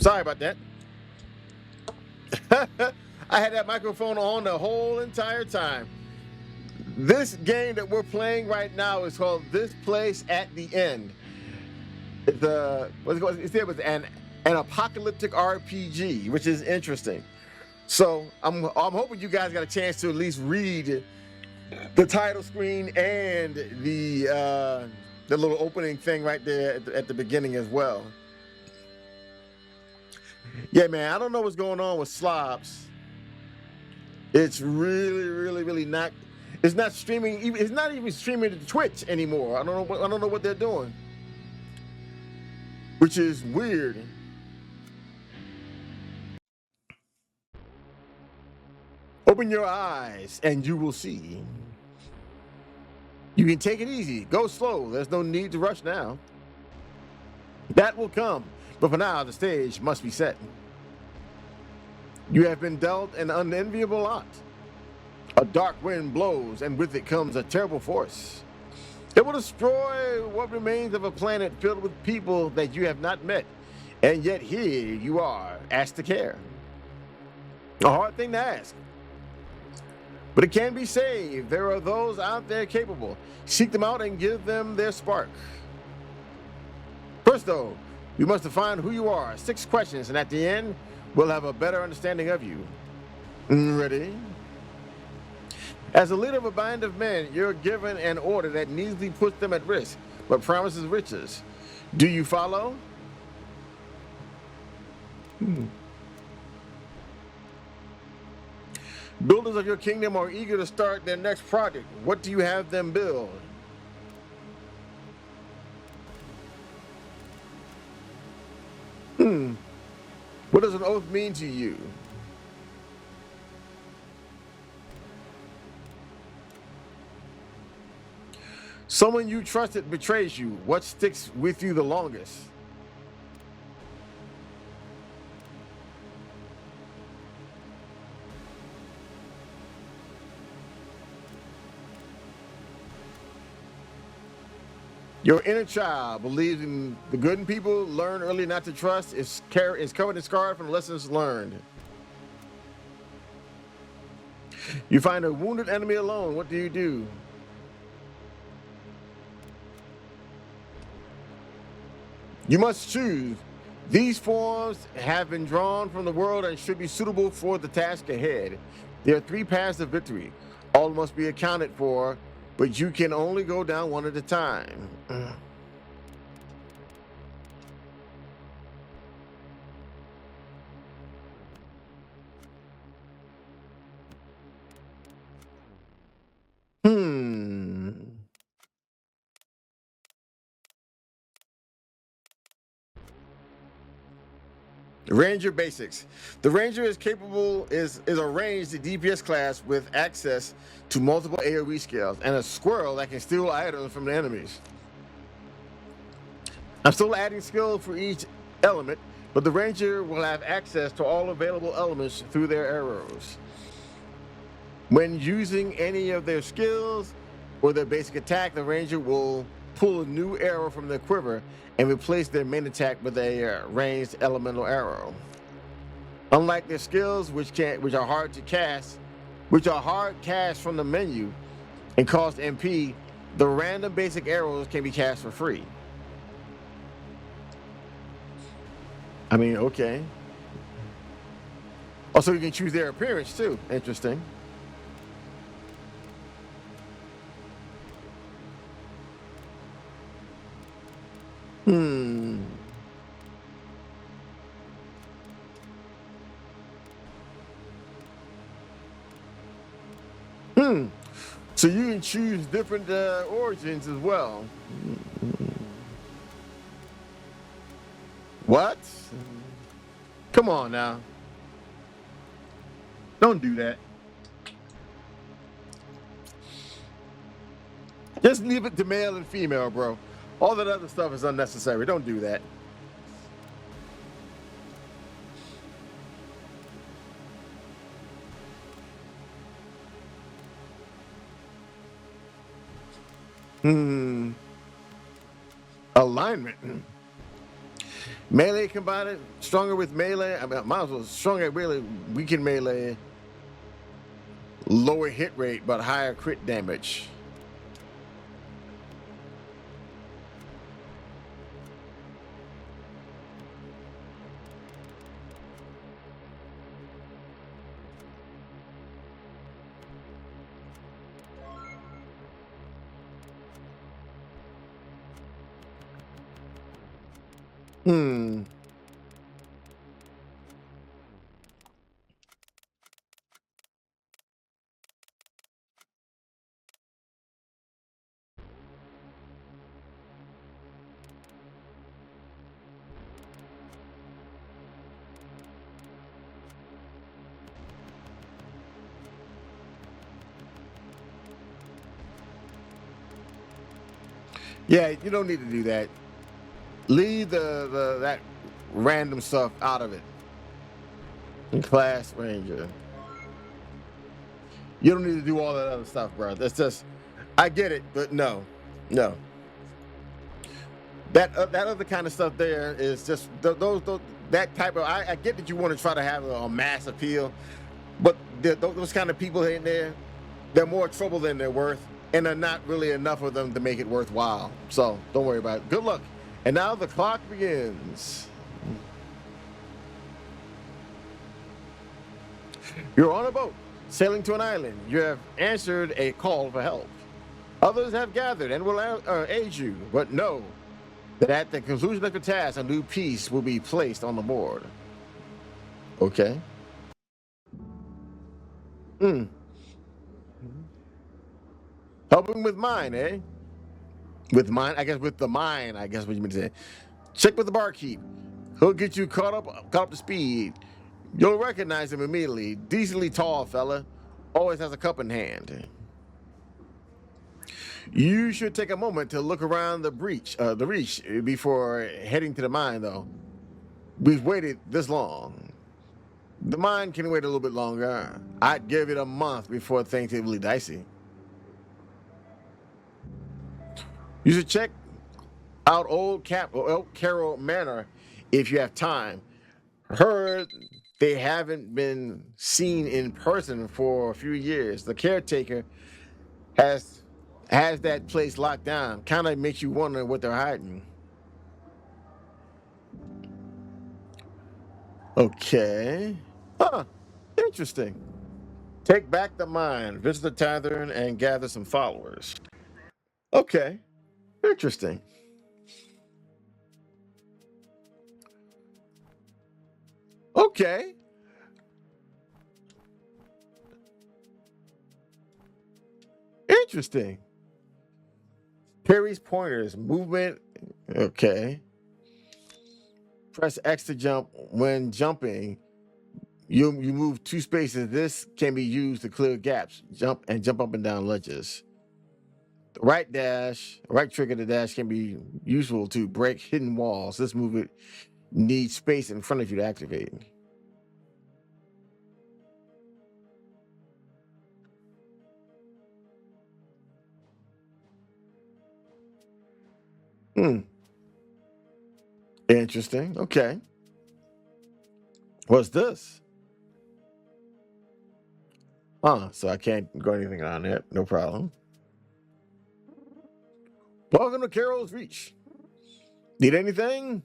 Sorry about that. I had that microphone on the whole entire time. This game that we're playing right now is called This Place at the End. It's it was an apocalyptic RPG, which is interesting. So I'm hoping you guys got a chance to at least read the title screen and the little opening thing right there at the beginning as well. Yeah, man, I don't know what's going on with Slobs. It's really not. It's not streaming. It's not even streaming to Twitch anymore. I don't know what they're doing, which is weird. Open your eyes and you will see. You can take it easy. Go slow. There's no need to rush now. That will come. But for now, the stage must be set. You have been dealt an unenviable lot. A dark wind blows, and with it comes a terrible force. It will destroy what remains of a planet filled with people that you have not met. And yet here you are, asked to care. A hard thing to ask. But it can be saved. There are those out there capable. Seek them out and give them their spark. First, though, you must define who you are. 6 questions, and at the end, we'll have a better understanding of you. Ready? As a leader of a band of men, you're given an order that neatly puts them at risk, but promises riches. Do you follow? Builders of your kingdom are eager to start their next project. What do you have them build? What does an oath mean to you? Someone you trusted betrays you. What sticks with you the longest? Your inner child believes in the good in people. Learn early not to trust. Is covered and scarred from lessons learned. You find a wounded enemy alone. What do you do? You must choose. These forms have been drawn from the world and should be suitable for the task ahead. There are 3 paths to victory. All must be accounted for, but you can only go down one at a time. Ranger basics. The Ranger is a ranged DPS class with access to multiple AoE skills and a squirrel that can steal items from the enemies. I'm still adding skills for each element, but the Ranger will have access to all available elements through their arrows. When using any of their skills or their basic attack, the Ranger will pull a new arrow from their quiver and replace their main attack with a ranged elemental arrow. Unlike their skills, which are hard cast from the menu and cost MP, the random basic arrows can be cast for free. I mean, okay. Also, you can choose their appearance too. Interesting. So you can choose different origins as well. What? Come on now. Don't do that. Just leave it to male and female, bro. All that other stuff is unnecessary. Don't do that. Alignment. Melee combatant, stronger with melee. I mean, might as well stronger at really weakened melee. Lower hit rate, but higher crit damage. Hmm. Yeah, you don't need to do that. Leave the that random stuff out of it. Class Ranger. You don't need to do all that other stuff, bro. That's just, I get it, but no, no. That other kind of stuff there is just those that type of. I get that you want to try to have a mass appeal, but those kind of people in there, they're more trouble than they're worth, and they're not really enough of them to make it worthwhile. So don't worry about it. Good luck. And now the clock begins. You're on a boat sailing to an island. You have answered a call for help. Others have gathered and will aid you, but know that at the conclusion of the task, a new piece will be placed on the board. Okay. Hmm. Helping with mine, eh? With mine, I guess with the mine, I guess what you mean to say. Check with the barkeep. He'll get you caught up to speed. You'll recognize him immediately. Decently tall fella. Always has a cup in hand. You should take a moment to look around the reach before heading to the mine, though. We've waited this long. The mine can wait a little bit longer. I'd give it a month before things get really dicey. You should check out Old Carroll Manor if you have time. Heard they haven't been seen in person for a few years. The caretaker has that place locked down. Kind of makes you wonder what they're hiding. Okay. Huh. Interesting. Take back the mine, visit the tavern, and gather some followers. Okay. Interesting. Okay. Interesting. Perry's pointers, movement. Okay. Press X to jump. When jumping, you move 2 spaces. This can be used to clear gaps. Jump up and down ledges. The right trigger to dash can be useful to break hidden walls. This movement needs space in front of you to activate. Hmm. Interesting. Okay. What's this? So I can't go anything on it. No problem. Welcome to Carol's Reach. Need anything?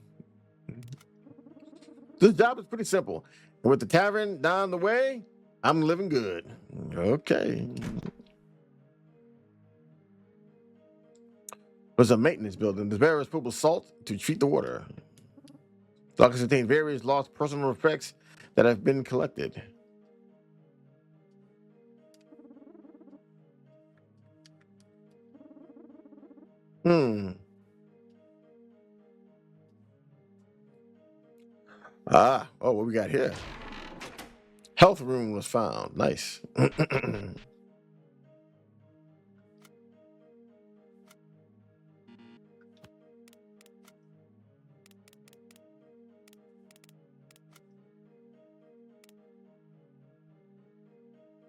This job is pretty simple. And with the tavern down the way, I'm living good. Okay. There's a maintenance building. There's various purple salt to treat the water. Lockers contain various lost personal effects that have been collected. Hmm. Oh, what we got here? Health room was found. Nice.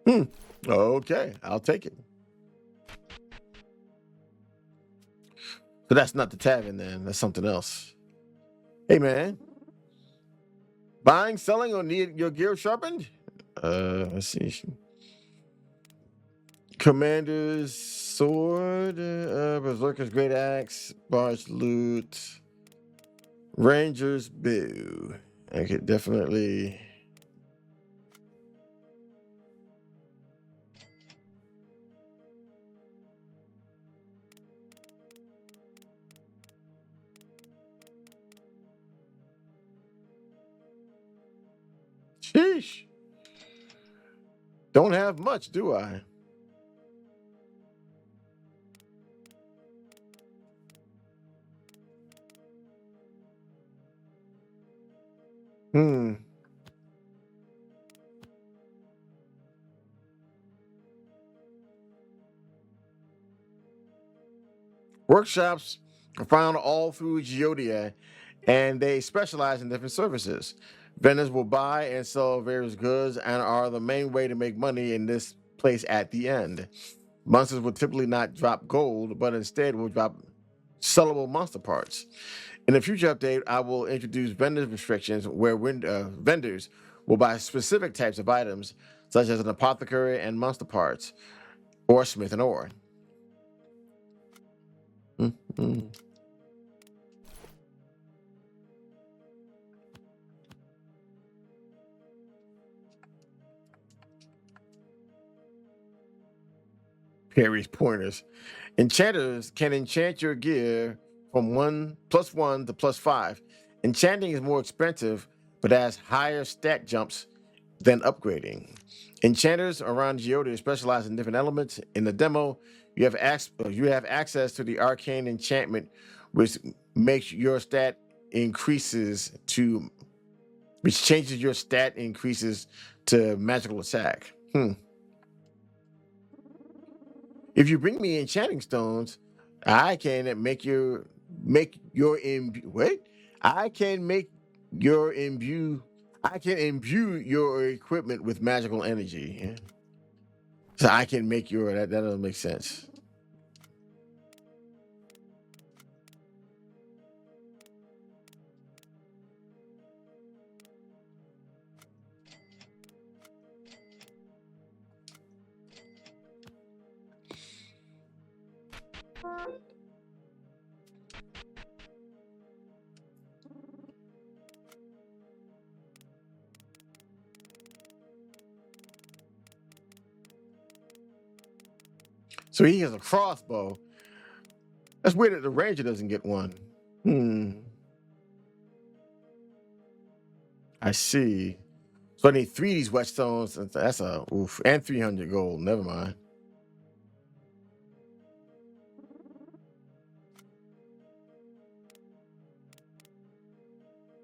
Hmm. Okay, I'll take it. So that's not the tavern then. That's something else. Hey, man. Buying, selling, or need your gear sharpened? Let's see. Commander's sword, Berserker's great axe, Barge loot, Ranger's bow. I could definitely. Sheesh. Don't have much, do I? Hmm. Workshops are found all through Geodia, and they specialize in different services. Vendors will buy and sell various goods and are the main way to make money in this place at the end. Monsters will typically not drop gold, but instead will drop sellable monster parts. In a future update, I will introduce vendor restrictions where vendors will buy specific types of items, such as an apothecary and monster parts, or smith and ore. Mm-hmm. Harry's pointers. Enchanters can enchant your gear from +1 to +5. Enchanting is more expensive, but has higher stat jumps than upgrading. Enchanters around Geodia specialize in different elements. In the demo, you have access to the arcane enchantment, which makes your stat increases to which changes your stat increases to magical attack. If you bring me enchanting stones, I can make your imbue. Wait, I can make your imbue. I can imbue your equipment with magical energy. So I can make your that doesn't make sense. So he has a crossbow. That's weird that the ranger doesn't get one. Hmm. I see. So I need 3 of these whetstones. That's a oof, and 300 gold. Never mind.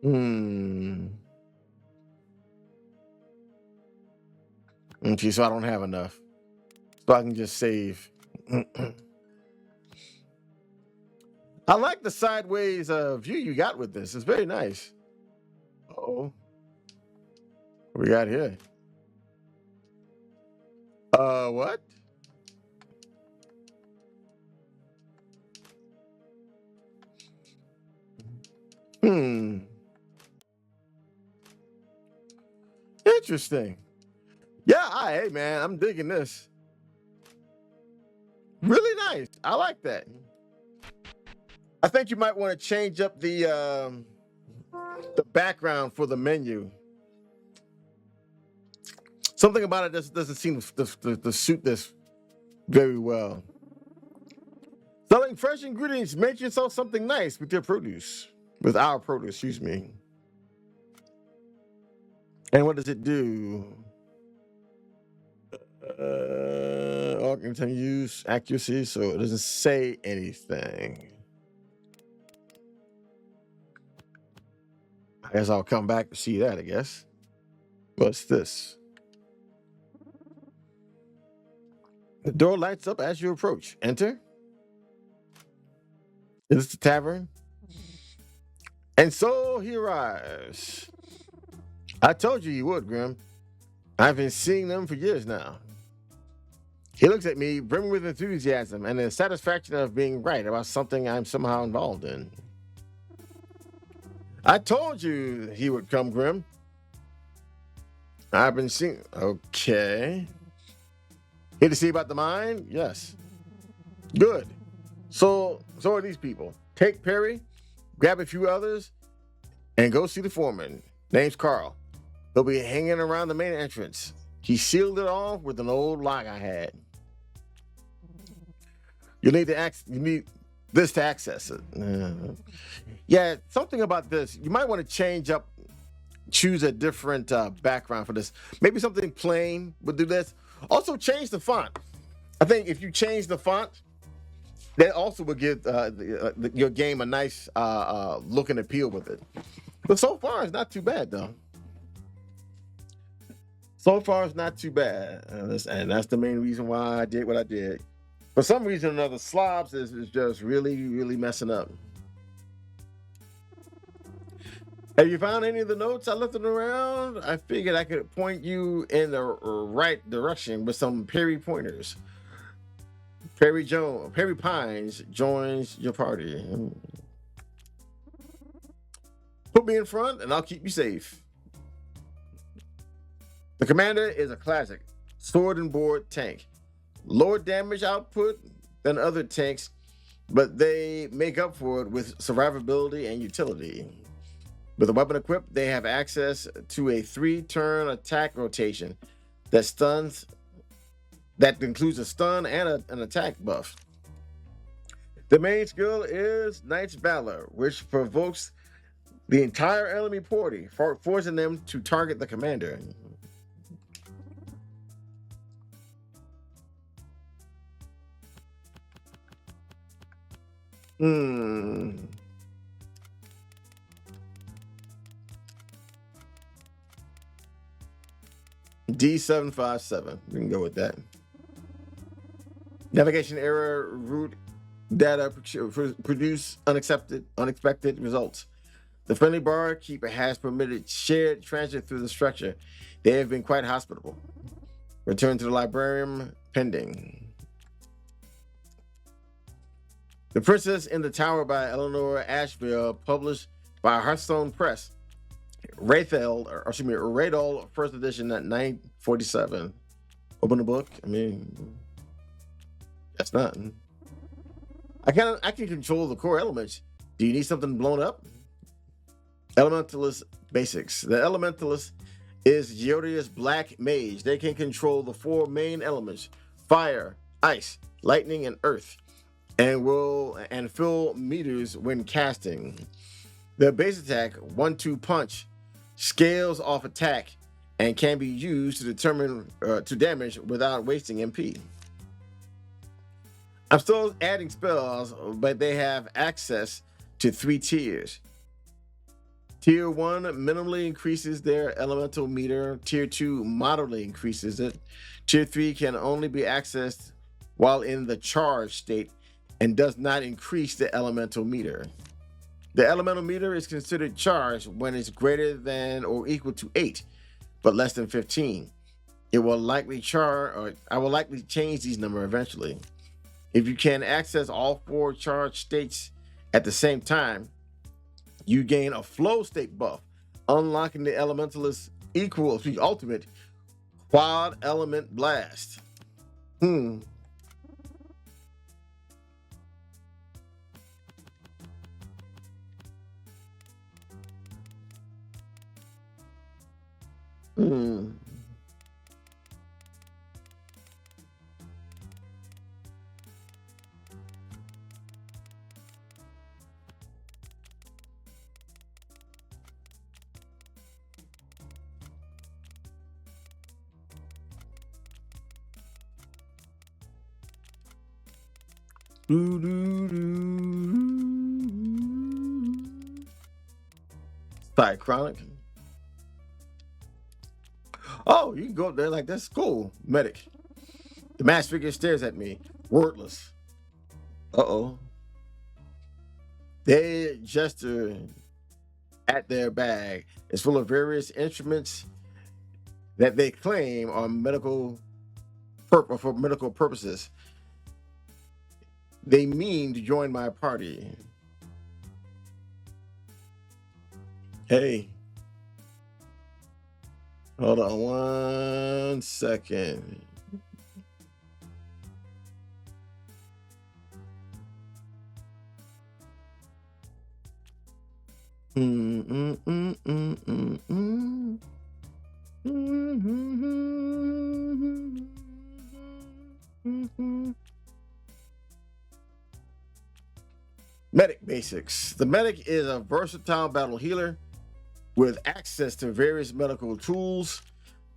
Hmm. Okay, so I don't have enough. So I can just save. I like the sideways view you got with this. It's very nice. Oh, what we got here? What? Hmm. Interesting. Yeah, hey man, I'm digging this. Really nice. I like that. I think you might want to change up the background for the menu. Something about it just doesn't seem to suit this very well. Selling fresh ingredients, make yourself something nice with your produce. With our produce, excuse me. And what does it do? Augmenting use accuracy, so it doesn't say anything. I guess I'll come back to see that, I guess. What's this? The door lights up as you approach. Enter. Is this the tavern? And so he arrives. I told you would, Grim. I've been seeing them for years now. He looks at me, brimming with enthusiasm and the satisfaction of being right about something I'm somehow involved in. I told you he would come, Grim. I've been seeing. Okay. Here to see about the mine? Yes. Good. So are these people. Take Perry, grab a few others, and go see the foreman. Name's Carl. He'll be hanging around the main entrance. He sealed it off with an old lock I had. You need this to access it. Yeah, something about this. You might want to choose a different background for this. Maybe something plain would do this. Also, change the font. I think if you change the font, that also would give your game a nice look and appeal with it. But so far, it's not too bad, though. So far, it's not too bad. And that's the main reason why I did what I did. For some reason or another, Slobs is just really, really messing up. Have you found any of the notes I left around? I figured I could point you in the right direction with some Perry pointers. Perry Pines joins your party. Put me in front and I'll keep you safe. The Commander is a classic sword and board tank. Lower damage output than other tanks, but they make up for it with survivability and utility. With a weapon equipped, they have access to a 3-turn attack rotation that includes a stun and an attack buff. The main skill is Knight's Valor, which provokes the entire enemy party, forcing them to target the commander. D757. We can go with that. Navigation error, route data produce unexpected results. The friendly barkeeper has permitted shared transit through the structure. They have been quite hospitable. Return to the librarian pending. The Princess in the Tower by Eleanor Asheville, published by Hearthstone Press. Radol, first edition at 947. Open the book. I mean, that's not. I can control the core elements. Do you need something blown up? Elementalist basics. The Elementalist is Geodia's black mage. They can control the 4 main elements: fire, ice, lightning, and earth, and fill meters when casting. Their base attack, 1-2 punch, scales off attack and can be used to determine to damage without wasting MP. I'm still adding spells, but they have access to 3 tiers. Tier 1 minimally increases their elemental meter. Tier 2 moderately increases it. Tier 3 can only be accessed while in the charge state and does not increase the elemental meter. The elemental meter is considered charged when it's greater than or equal to 8, but less than 15. I will likely change these numbers eventually. If you can access all 4 charge states at the same time, you gain a flow state buff, unlocking the Elementalist's ultimate quad element blast. Chronic. Oh, you can go up there like that's cool. Medic. The masked figure stares at me, wordless. Uh-oh. They gesture at their bag. It's full of various instruments that they claim are for medical purposes. They mean to join my party. Hey, hold on 1 second. Medic basics. The medic is a versatile battle healer with access to various medical tools.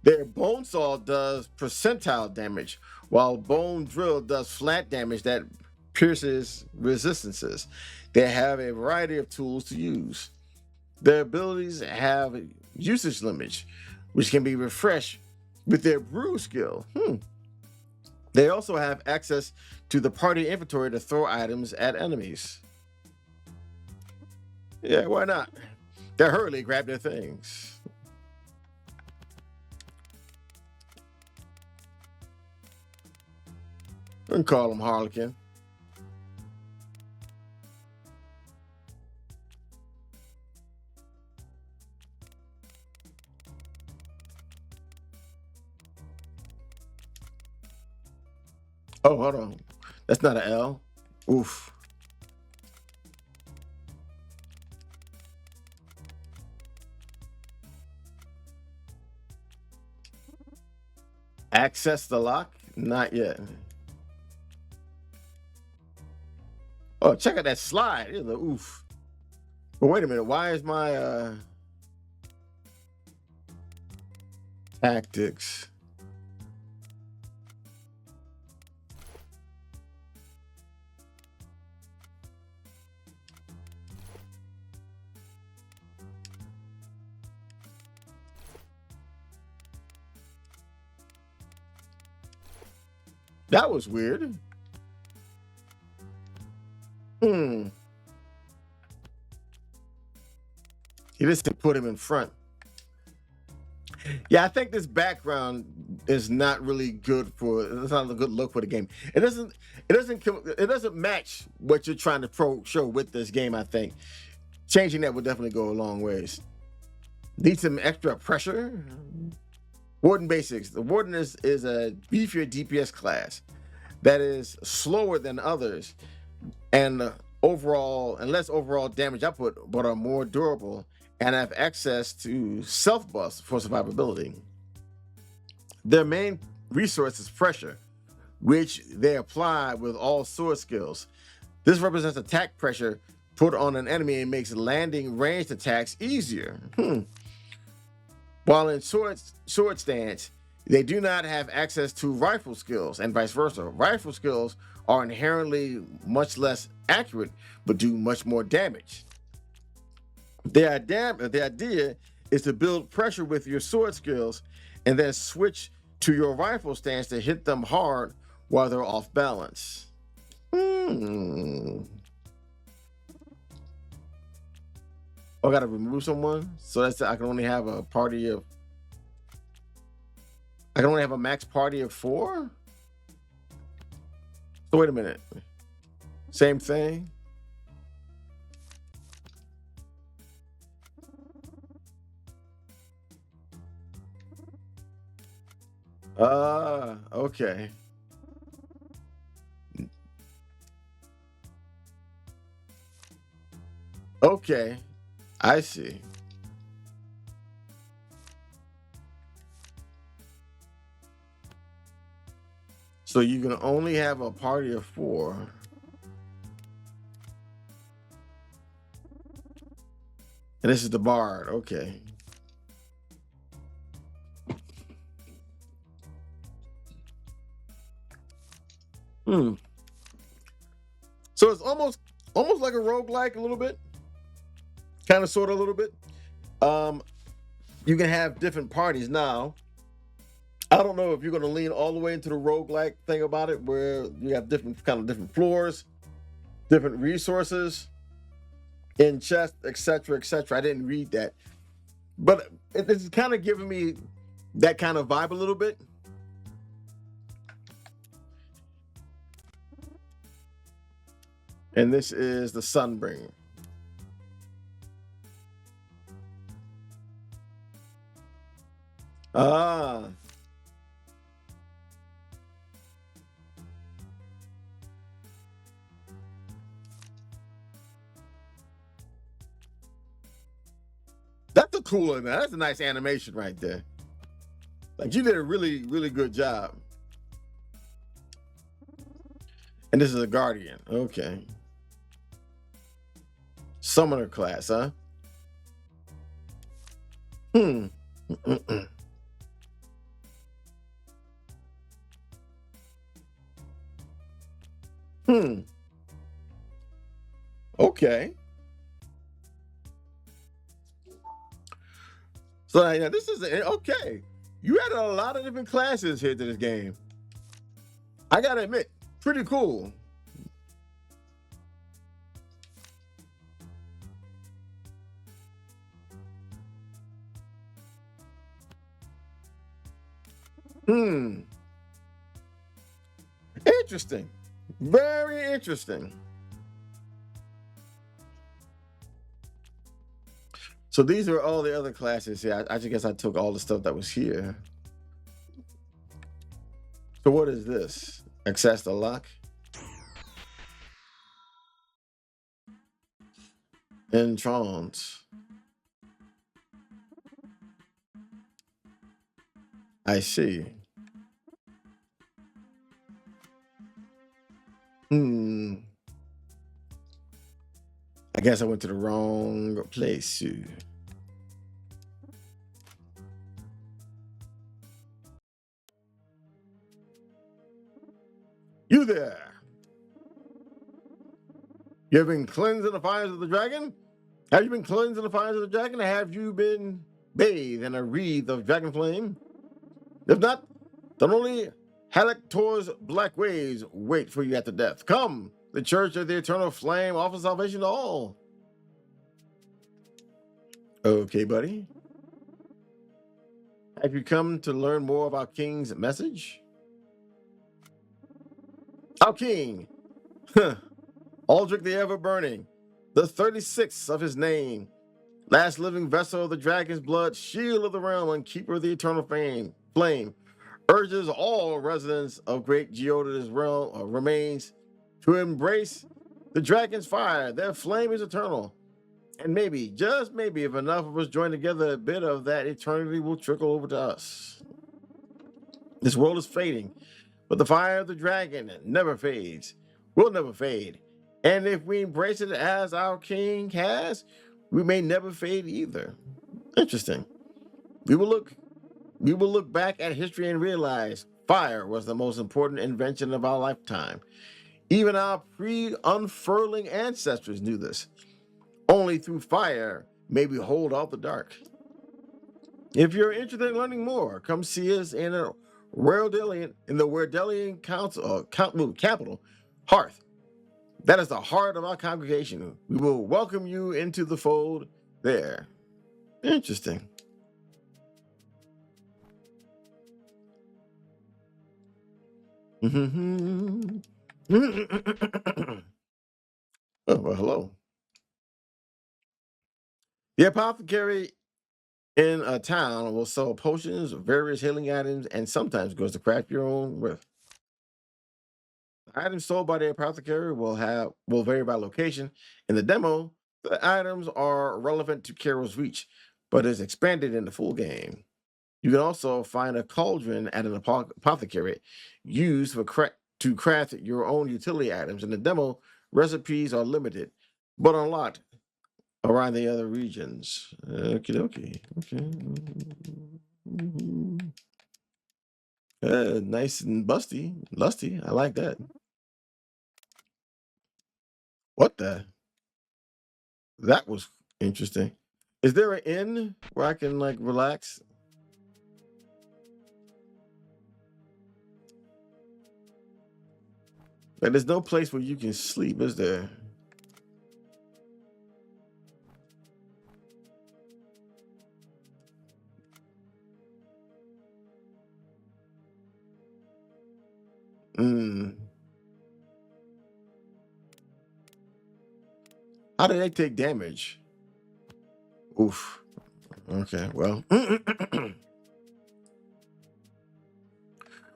Their bone saw does percentile damage, while bone drill does flat damage that pierces resistances. They have a variety of tools to use. Their abilities have usage limits, which can be refreshed with their brew skill. They also have access to the party inventory to throw items at enemies. Yeah, why not? They hurriedly grab their things. And call them Harlequin. Oh, hold on. That's not an L. Oof. Access the lock? Not yet. Oh, check out that slide. It's a oof. But wait a minute. Why is my tactics? That was weird. He just put him in front. Yeah, I think this background is not really good for. It's not a good look for the game. It doesn't match what you're trying to show with this game. I think changing that would definitely go a long ways. Need some extra pressure. Warden basics. The Warden is a beefier DPS class that is slower than others and less overall damage output, but are more durable and have access to self-buffs for survivability. Their main resource is pressure, which they apply with all sword skills. This represents attack pressure put on an enemy and makes landing ranged attacks easier. While in sword stance, they do not have access to rifle skills and vice versa. Rifle skills are inherently much less accurate, but do much more damage. The idea is to build pressure with your sword skills and then switch to your rifle stance to hit them hard while they're off balance. I gotta remove someone, so that's I can only have a party of. I can only have a max party of 4. So wait a minute. Same thing. Okay. Okay, I see. So you can only have a party of 4. And this is the bard. Okay. So it's almost like a roguelike a little bit. Kind of sort of a little bit. You can have different parties now. I don't know if you're going to lean all the way into the roguelike thing about it, where you have different floors, different resources in chest, etc., etc. I didn't read that, but it's kind of giving me that kind of vibe a little bit. And this is the Sunbringer. Ah. That's a cool one, man. That's a nice animation right there. Like you did a really, really good job. And this is a guardian. Okay. Summoner class, huh? Hmm. Mm-mm. Hmm. Okay. So yeah, this is okay. You added a lot of different classes here to this game. I gotta admit, pretty cool. Hmm. Interesting. Very interesting. So these are all the other classes. Yeah, I just guess I took all the stuff that was here. So what is this? Access the lock. Entrance. I see. Hmm. I guess I went to the wrong place. You there? You have been cleansed in the fires of the dragon? Have you been cleansed in the fires of the dragon? Have you been bathed in a wreath of dragon flame? If not, then only Halaktor's black waves wait for you at the death. Come, the church of the eternal flame offers salvation to all. Okay, buddy. Have you come to learn more of our king's message? Our king, Aldrich the Ever-Burning, the 36th of his name, last living vessel of the dragon's blood, shield of the realm, and keeper of the eternal flame, urges all residents of great Geoda's realm remains to embrace the dragon's fire. Their flame is eternal. And maybe, just maybe, if enough of us join together, a bit of that eternity will trickle over to us. This world is fading, but the fire of the dragon never fades, will never fade. And if we embrace it as our king has, we may never fade either. Interesting. We will look back at history and realize fire was the most important invention of our lifetime. Even our pre-unfurling ancestors knew this. Only through fire may we hold off the dark. If you're interested in learning more, come see us in the Werdelian capital, Hearth. That is the heart of our congregation. We will welcome you into the fold there. Interesting. Oh, well, hello. The apothecary in a town will sell potions, various healing items, and sometimes goes to craft your own with. Items sold by the apothecary will vary by location. In the demo, the items are relevant to Carol's reach, but is expanded in the full game. You can also find a cauldron at an apothecary used to craft your own utility items. In the demo, recipes are limited, but unlocked around the other regions. Okie dokie. Okay. Nice and lusty. I like that. What the? That was interesting. Is there an inn where I can like relax? Like, there's no place where you can sleep, is there? Mm. How do they take damage? Oof. Okay, well.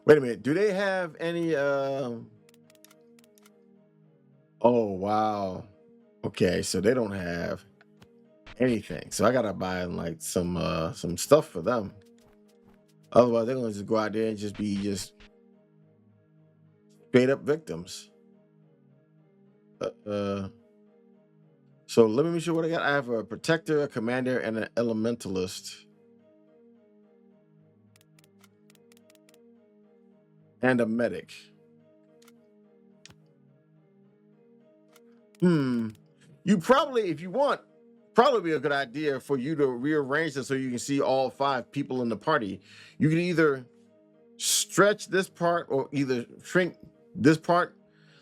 Wait a minute. Do they have any? Oh wow. Okay, so they don't have anything. So I gotta buy like some stuff for them. Otherwise, they're gonna just go out there and just be just straight up victims. Uh, so let me make sure what I got. I have a protector, a commander, and an elementalist, and a medic. You probably, if you want, probably be a good idea for you to rearrange this so you can see all 5 people in the party. You can either stretch this part or either shrink this part,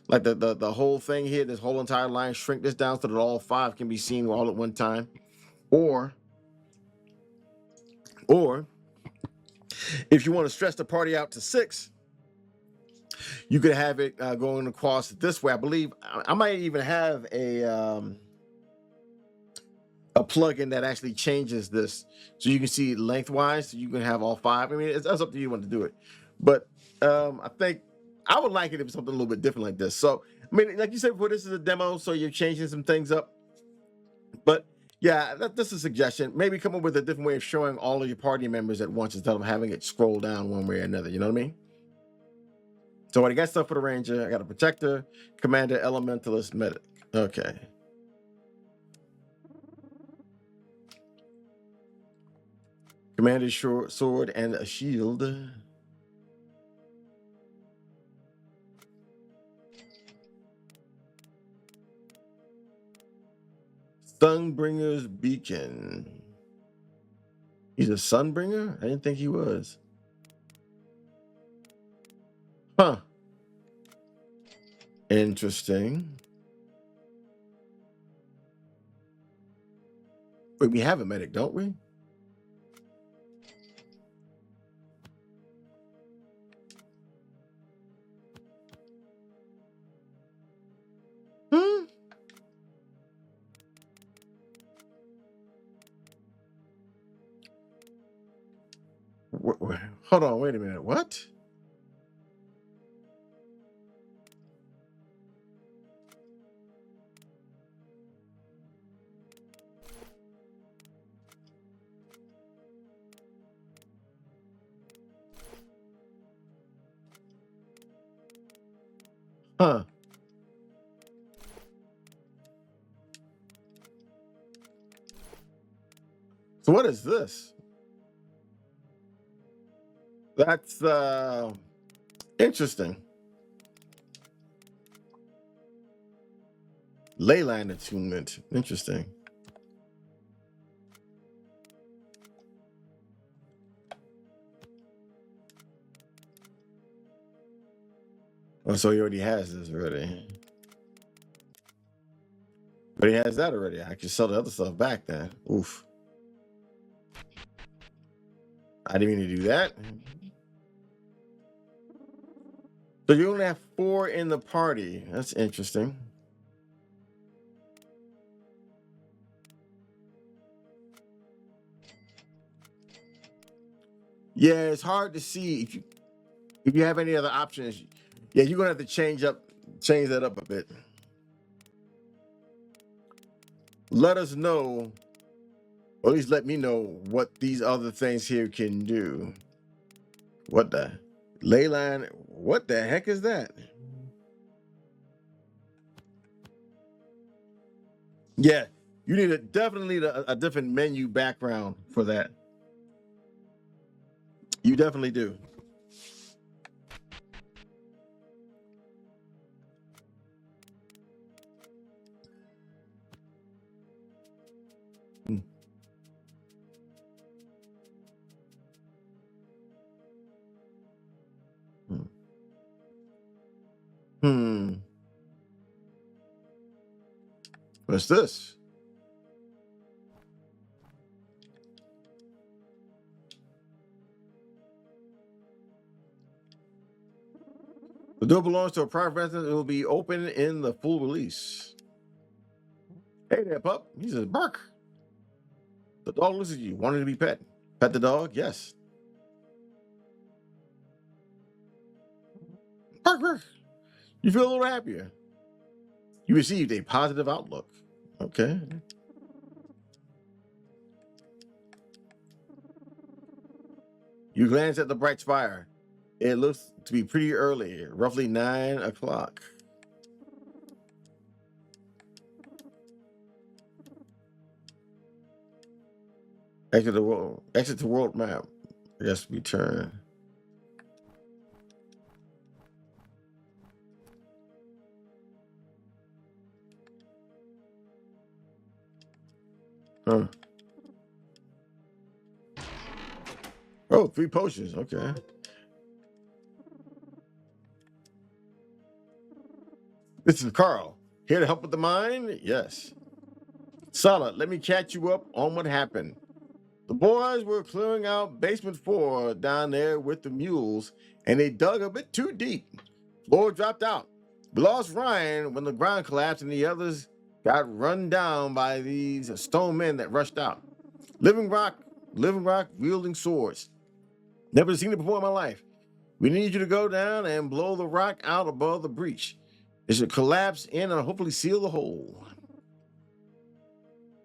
like the whole thing here, this whole entire line, shrink this down so that all 5 can be seen all at one time. Or if you want to stretch the party out to 6, you could have it going across this way. I believe I might even have a plugin that actually changes this so you can see lengthwise, so you can have all 5. I mean, that's up to you want to do it, but I think I would like it if it was something a little bit different like this. So I mean, like you said before, this is a demo, so you're changing some things up. But yeah, that's a suggestion. Maybe come up with a different way of showing all of your party members at once instead of having it scroll down one way or another. You know what I mean? So I got stuff for the ranger. I got a protector, commander, elementalist, medic. Okay. Commander, short sword, and a shield. Sunbringer's beacon. He's a sunbringer? I didn't think he was. Huh. Interesting. Wait, we have a medic, don't we? Hmm. Hold on, wait a minute. What? Huh. So what is this? That's interesting. Leyline attunement. Interesting. Oh, so he already has this already. But he has that already. I can sell the other stuff back then. Oof. I didn't mean to do that. So you only have 4 in the party. That's interesting. Yeah, it's hard to see if you have any other options. Yeah, you're gonna have to change that up a bit. Let us know, or at least let me know what these other things here can do. What the Leyline? What the heck is that? Yeah, you need definitely need a different menu background for that. You definitely do. Hmm. Hmm. Hmm. What's this? The door belongs to a private resident. It will be open in the full release. Hey there, pup. He says, bark. The dog looks at you. Wanted to be pet. Pet the dog? Yes. You feel a little happier. You received a positive outlook. Okay. You glance at the bright spire. It looks to be pretty early, roughly 9 o'clock. Exit the world map. I guess return. Huh. Oh, 3 potions. Okay. This is Carl. Here to help with the mine? Yes. Solid. Let me catch you up on what happened. The boys were clearing out basement 4 down there with the mules, and they dug a bit too deep. Floor dropped out. We lost Ryan when the ground collapsed, and the others got run down by these stone men that rushed out. Living rock wielding swords. Never seen it before in my life. We need you to go down and blow the rock out above the breach. It should collapse in and hopefully seal the hole.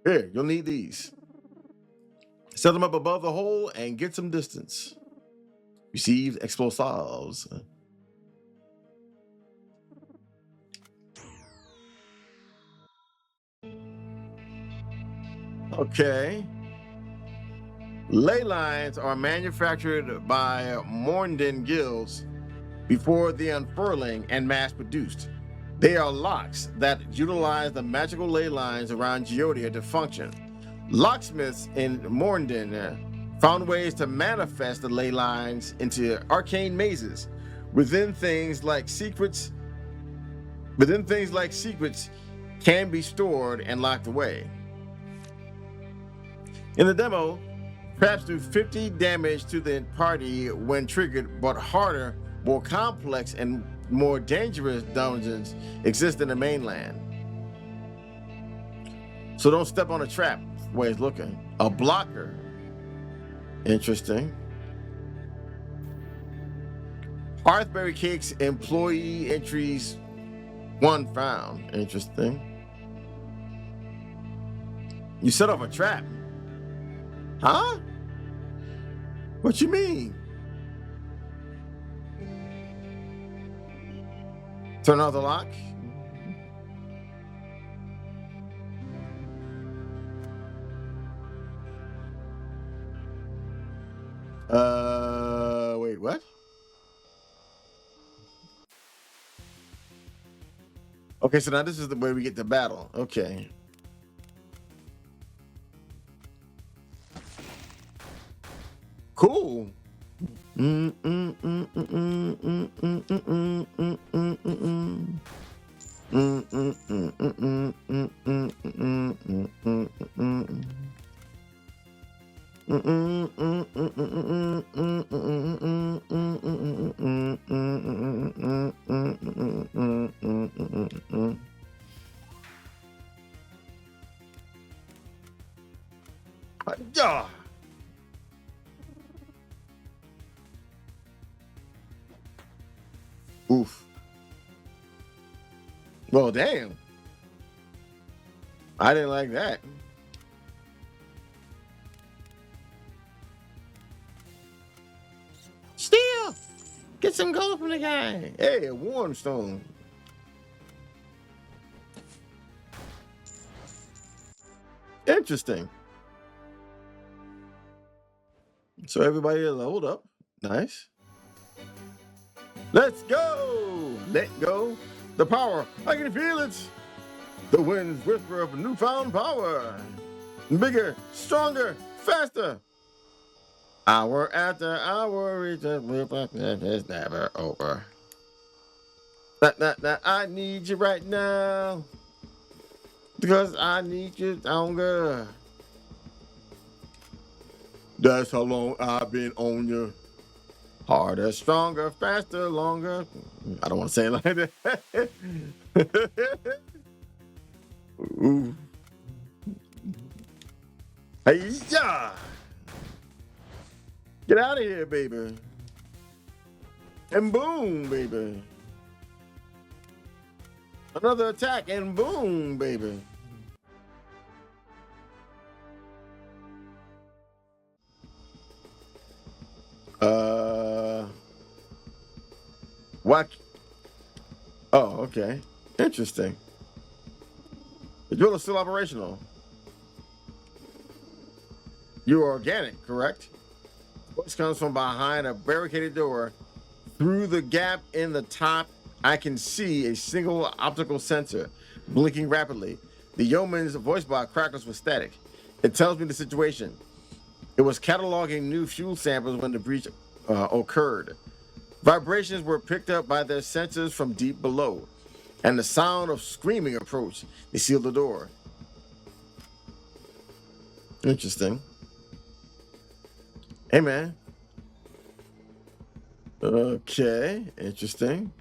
Here, you'll need these. Set them up above the hole and get some distance. Received explosives. Okay. Ley lines are manufactured by Mornden guilds before the unfurling and mass produced. They are locks that utilize the magical ley lines around Geodia to function. Locksmiths in Mornden found ways to manifest the ley lines into arcane mazes. Within things like secrets can be stored and locked away. In the demo, traps do 50 damage to the party when triggered, but harder, more complex, and more dangerous dungeons exist in the mainland. So don't step on a trap, the way it's looking. A blocker. Interesting. Hearthberry Cakes employee entries 1 found. Interesting. You set off a trap. Huh? What you mean? Turn off the lock? Wait, what? Okay, so now this is the way we get to battle. Okay. Cool. Yeah. Oof. Well, damn. I didn't like that. Still, get some gold from the guy. Hey, a warm stone. Interesting. So everybody leveled up. Nice. Let's go. Let go. The power. I can feel it. The wind's whisper of newfound power. Bigger, stronger, faster. Hour after hour, it's never over. I need you right now. Because I need you longer. That's how long I've been on you. Harder, stronger, faster, longer. I don't want to say it like that. Ooh. Hey, yeah. Get out of here, baby. And boom, baby. Another attack, and boom, baby. What? Oh, okay. Interesting. The drill is still operational. You're organic, correct? Voice comes from behind a barricaded door. Through the gap in the top, I can see a single optical sensor blinking rapidly. The yeoman's voice box crackles with static. It tells me the situation. It was cataloging new fuel samples when the breach occurred. Vibrations were picked up by their sensors from deep below, and the sound of screaming approached. They sealed the door. Interesting. Hey, man. Okay, interesting.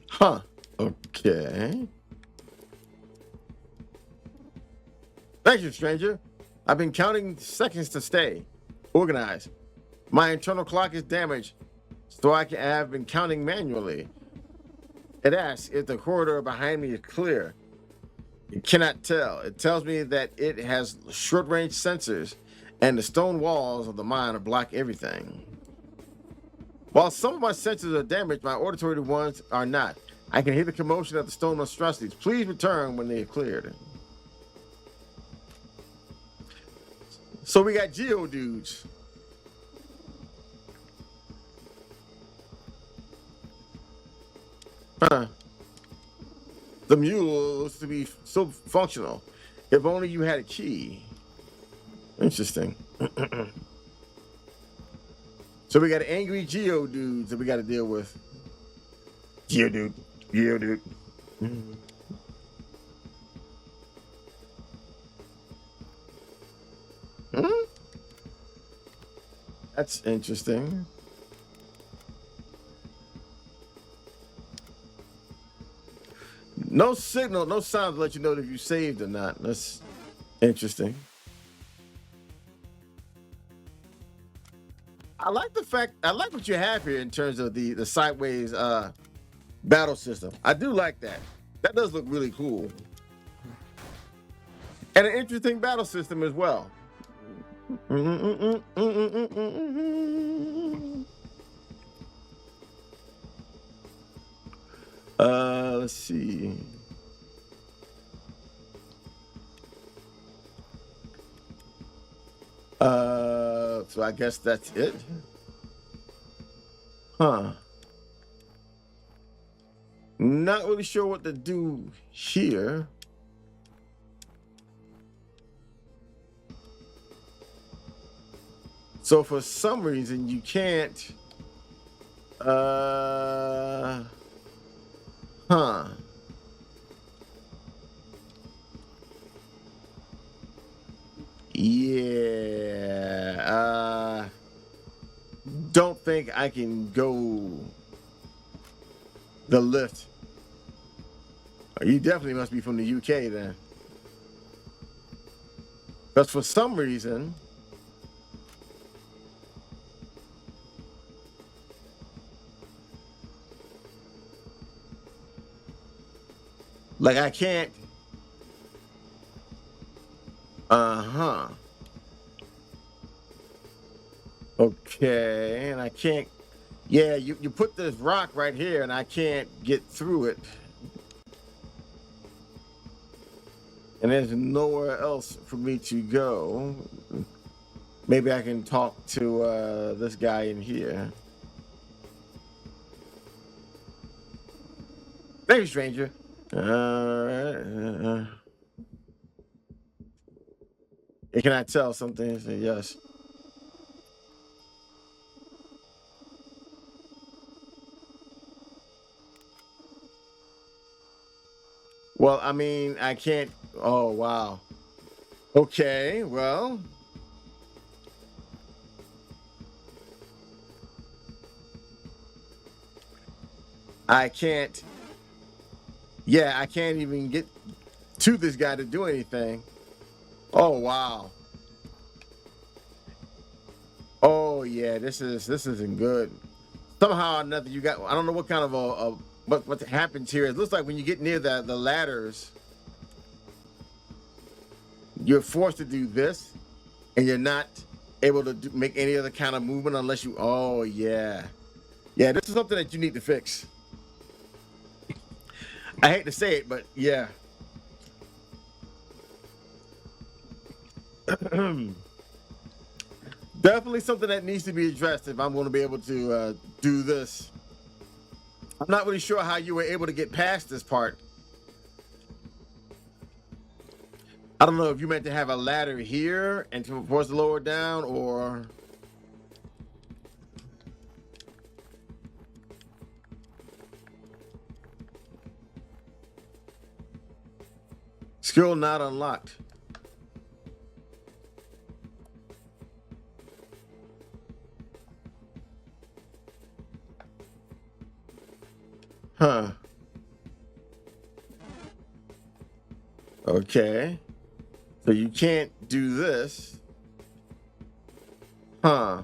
Huh. Okay. Thank you, stranger. I've been counting seconds to stay. Organized. My internal clock is damaged, so I have been counting manually. It asks if the corridor behind me is clear. It cannot tell. It tells me that it has short-range sensors, and the stone walls of the mine block everything. While some of my senses are damaged, my auditory ones are not. I can hear the commotion of the stone monstrosities. Please return when they are cleared. So we got Geodudes. Huh. The mule looks to be so functional. If only you had a key. Interesting. So we got angry Geodudes that we got to deal with. Geodude. Geodude. That's interesting. No signal, no sound to let you know if you saved or not. That's interesting. I like the fact, I like what you have here in terms of the sideways battle system. I do like that. That does look really cool. And an interesting battle system as well. Let's see. So I guess that's it. Huh. Not really sure what to do here. So for some reason you can't Yeah. Don't think I can go the lift. You definitely must be from the UK then. Because for some reason, like I can't. Okay, and I can't. Yeah, you put this rock right here, and I can't get through it. And there's nowhere else for me to go. Maybe I can talk to this guy in here. Thank you, stranger. All right. Can I tell something? Say yes. Well, I mean, I can't. Oh, wow. Okay, well. I can't. Yeah, I can't even get to this guy to do anything. Oh, wow. Oh, yeah, this isn't good. somehow or another you got, I don't know what kind of what happens here. It looks like when you get near the ladders, you're forced to do this, and you're not able to make any other kind of movement unless you, oh yeah. Yeah, this is something that you need to fix. I hate to say it, but yeah. Definitely something that needs to be addressed if I'm going to be able to do this. I'm not really sure how you were able to get past this part. I don't know if you meant to have a ladder here and to force the lower down, or skill not unlocked. Huh. Okay. So you can't do this. Huh.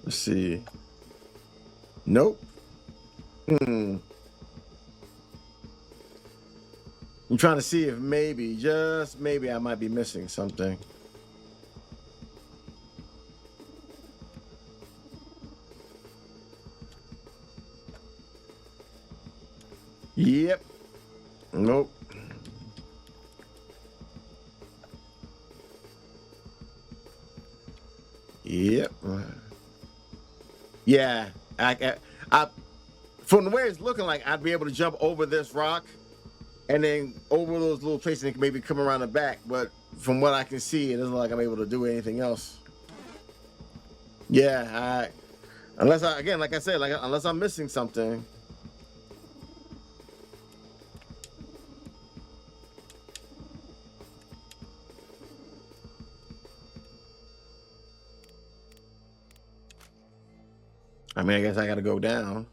Let's see. Nope. I'm trying to see if maybe, just maybe, I might be missing something. Yep. Nope. Yep. Yeah. I from the way it's looking like, I'd be able to jump over this rock and then over those little places and maybe come around the back. But from what I can see, it doesn't look like I'm able to do anything else. Yeah. Unless again, like I said, unless I'm missing something. I mean, I guess I got to go down.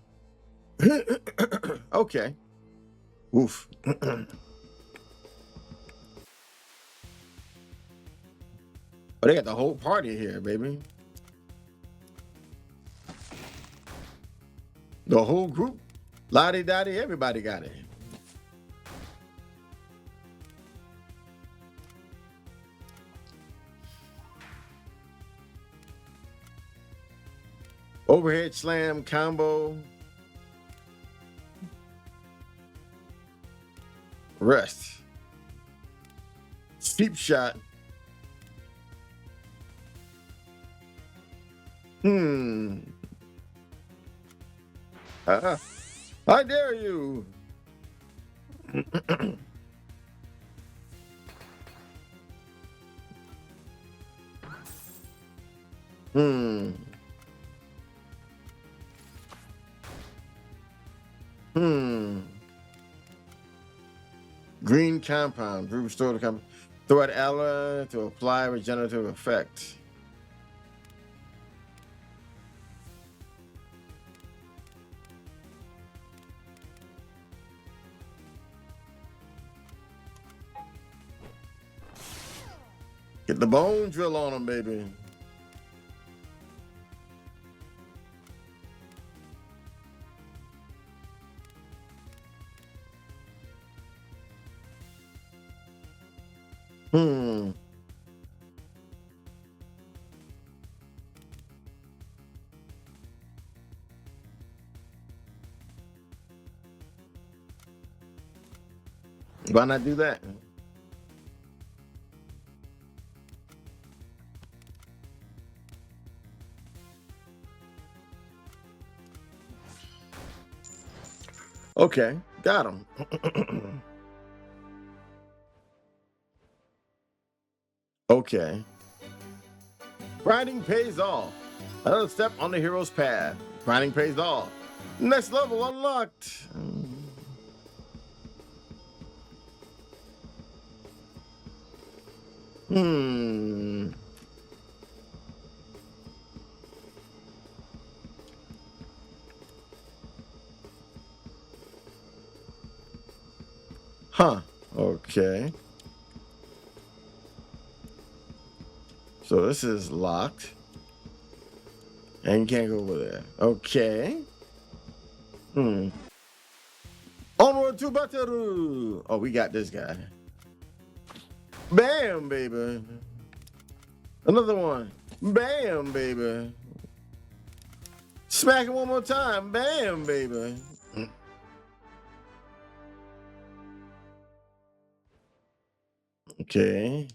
Okay. Oof. Oh, they got the whole party here, baby. The whole group. Lottie-dottie, everybody got it. Overhead slam combo. Rest. Steep shot. I dare you. Hmm. Green compound. Restore the compound. Throw at ally to apply regenerative effect. Get the bone drill on them, baby. Why not do that? Okay, got him. Okay. Grinding pays off. Another step on the hero's path. Grinding pays off. Next level unlocked. Huh. Okay. So this is locked. And you can't go over there. Okay. Onward to battle. Oh, we got this guy. Bam, baby. Another one. Bam, baby. Smack it one more time. Bam, baby. Okay.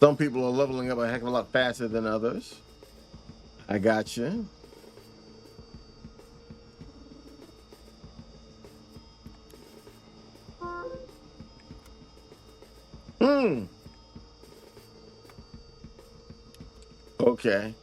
Some people are leveling up a heck of a lot faster than others. I got you. Okay.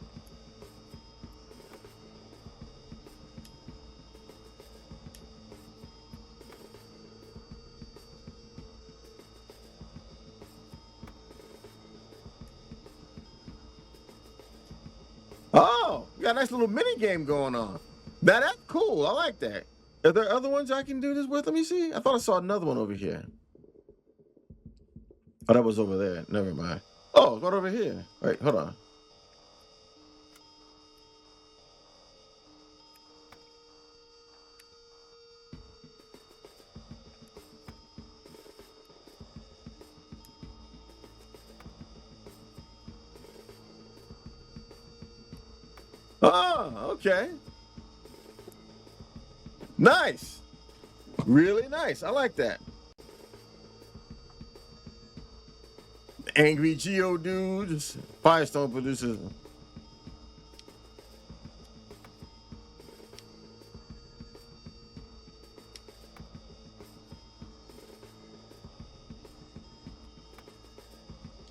Oh, you got a nice little mini game going on. Now that's cool. I like that. Are there other ones I can do this with? Let me see. I thought I saw another one over here. Oh, that was over there. Never mind. Oh, it's right over here. Wait, hold on. Oh, okay. Nice. Really nice. I like that. Angry Geodudes. Firestone producers.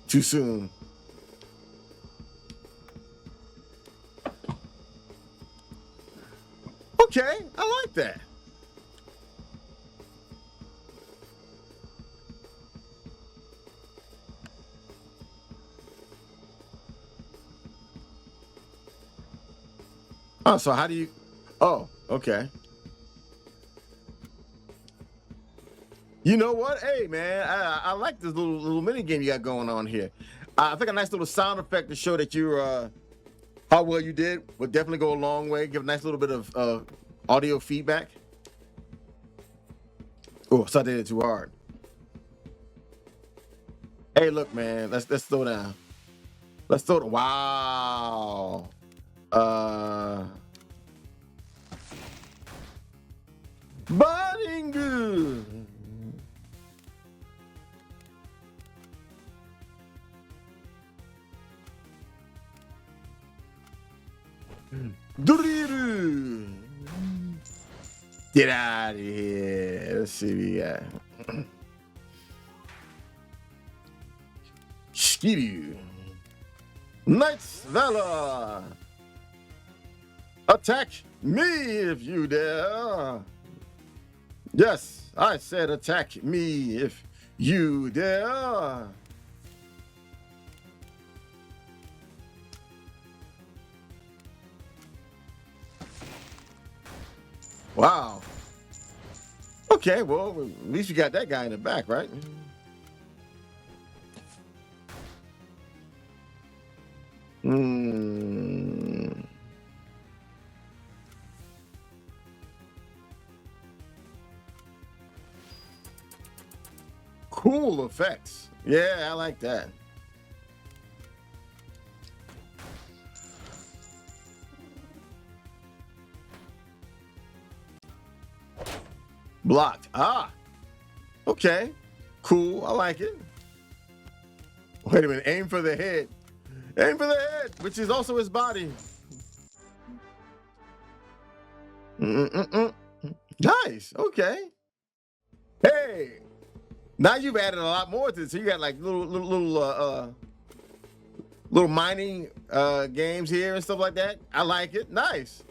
Too soon. Okay, I like that. Oh, so how do you? Oh, okay. You know what? Hey, man, I like this little mini game you got going on here. I think a nice little sound effect to show that you're how well you did would definitely go a long way. Give a nice little bit of audio feedback. Oh, so I did it too hard. Hey, look, man, let's throw down. Let's throw it. Wow. Budding good. Duriru. Get out of here. Let's see what we got. Skidoo. Knight's Valor. Attack me if you dare. Yes, I said attack me if you dare. Wow. Okay, well, at least you got that guy in the back, right? Cool effects. Yeah, I like that. Blocked. Ah, okay. Cool. I like it. Wait a minute. Aim for the head. Aim for the head, which is also his body. Nice. Okay. Hey. Now you've added a lot more to it. So you got like little mining games here and stuff like that. I like it. Nice.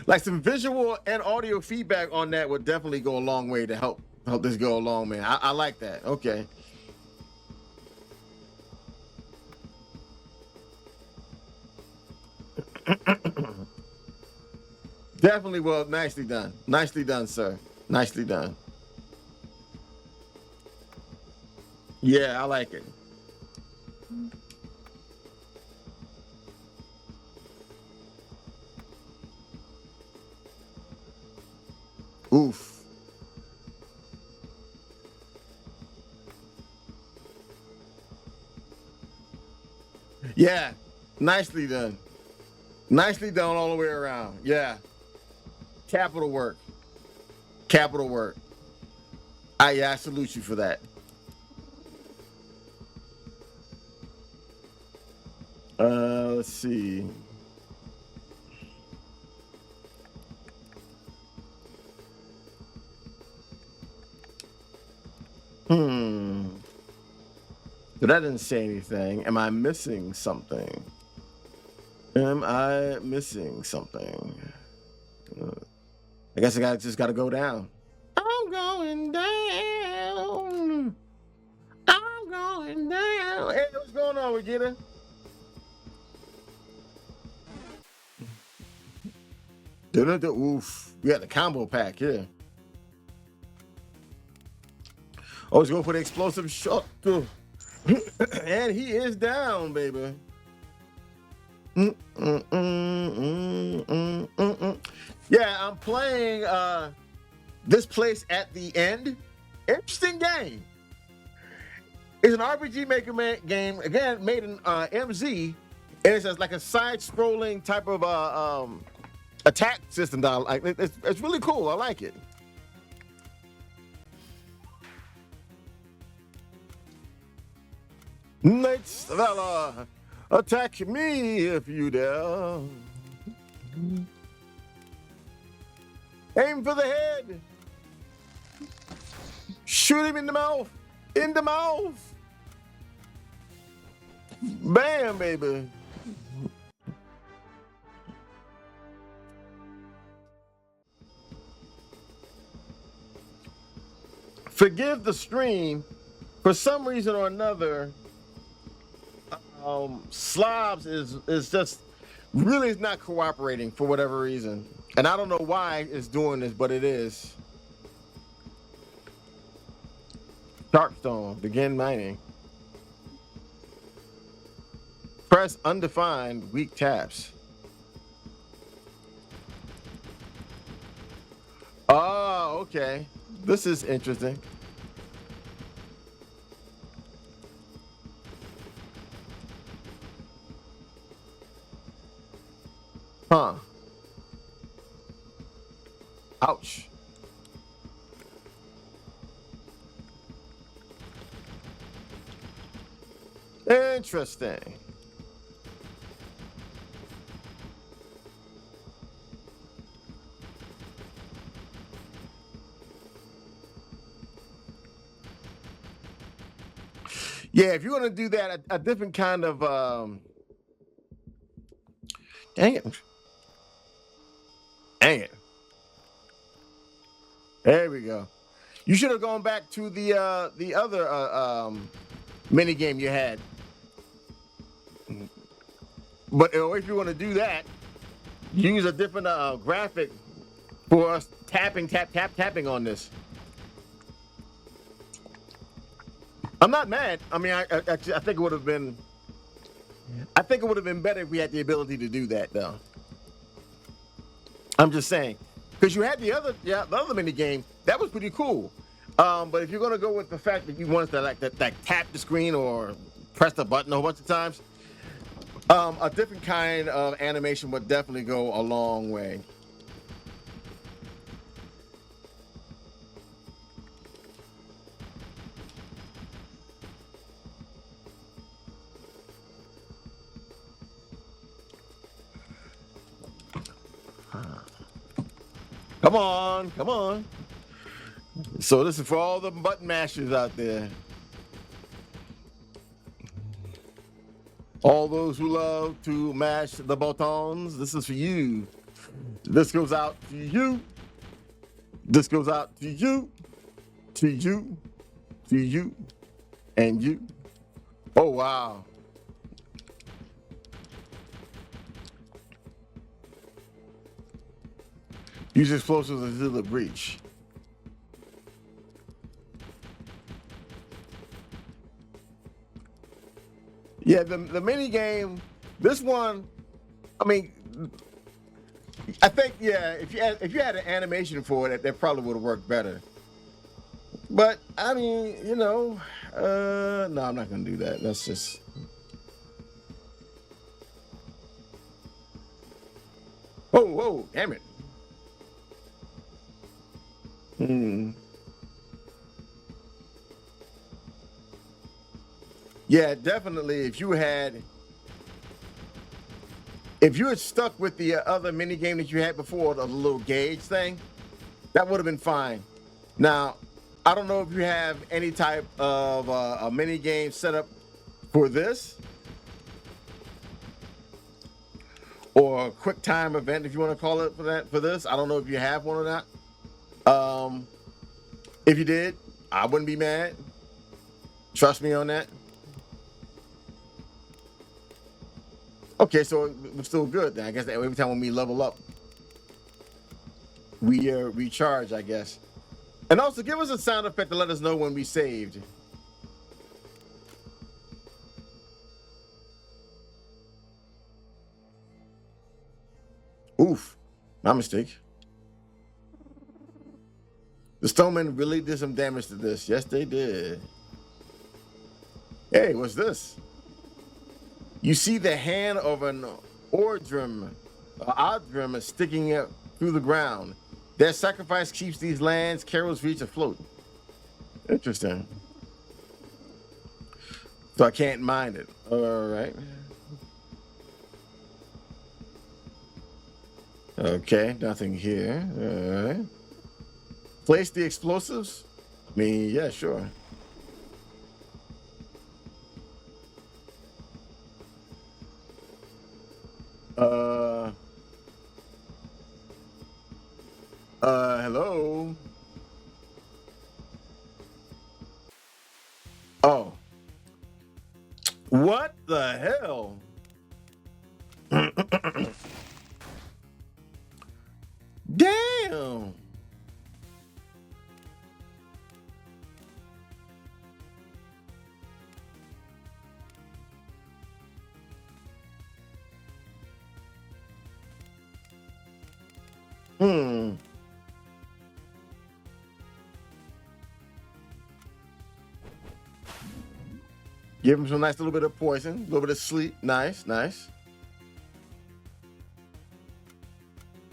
Like some visual and audio feedback on that would definitely go a long way to help this go along, man. I like that. Okay. Definitely well. Nicely done. Nicely done, sir. Nicely done. Yeah, I like it. Oof. Yeah, nicely done. Nicely done all the way around. Yeah, capital work. Capital work. I salute you for that. Let's see. Hmm. But that didn't say anything. Am I missing something? Am I missing something? I guess just got to go down. I'm going down. I'm going down. Hey, what's going on, Regina? Oof. We got the combo pack here. Oh, he's going for the explosive shot. And he is down, baby. Yeah, I'm playing this place at the end. Interesting game. It's an RPG Maker game, again, made in MZ, and it's just like a side-scrolling type of attack system. It's really cool. I like it. Next fella, attack me if you dare. Aim for the head. Shoot him in the mouth. In the mouth. Bam, baby. Forgive the stream. For some reason or another, Slobs is just really is not cooperating for whatever reason. And I don't know why it's doing this, but it is. Darkstone, begin mining. Press undefined weak taps. Oh, okay. This is interesting. Huh. Ouch. Interesting. Yeah, if you're gonna do that, a different kind of dang it. Dang it. There we go. You should have gone back to the other mini game you had. But if you want to do that, use a different graphic for us tapping on this. I'm not mad. I mean, I think it would have been. I think it would have been better if we had the ability to do that, though. I'm just saying, because you had the other mini game that was pretty cool. But if you're gonna go with the fact that you want to like tap the screen or press the button a whole bunch of times, a different kind of animation would definitely go a long way. Come on, come on. So this is for all the button mashers out there. All those who love to mash the buttons, this is for you. This goes out to you. This goes out to you, to you, to you, and you. Oh, wow. Use explosives until the breach. Yeah, the mini game. This one, I mean, I think if you had an animation for it, that probably would have worked better. But I mean, no, I'm not gonna do that. That's just. Whoa, damn it. Yeah, definitely. If you had stuck with the other mini game that you had before, the little gauge thing, that would have been fine. Now, I don't know if you have any type of a mini game set up for this, or a quick time event, if you want to call it for this. I don't know if you have one or not. If you did, I wouldn't be mad. Trust me on that. Okay, so we're still good then. I guess that every time when we level up, we recharge, I guess. And also give us a sound effect to let us know when we saved. Oof, my mistake. The Stonemen really did some damage to this. Yes, they did. Hey, what's this? You see the hand of an Ordrim is sticking up through the ground. Their sacrifice keeps these lands, Carol's Reach afloat. Interesting. So I can't mine it. All right. Okay, nothing here. All right. Place the explosives? I mean, yeah, sure. Hello? Oh. What the hell? Damn. Give him some nice little bit of poison, a little bit of sleep. Nice, nice.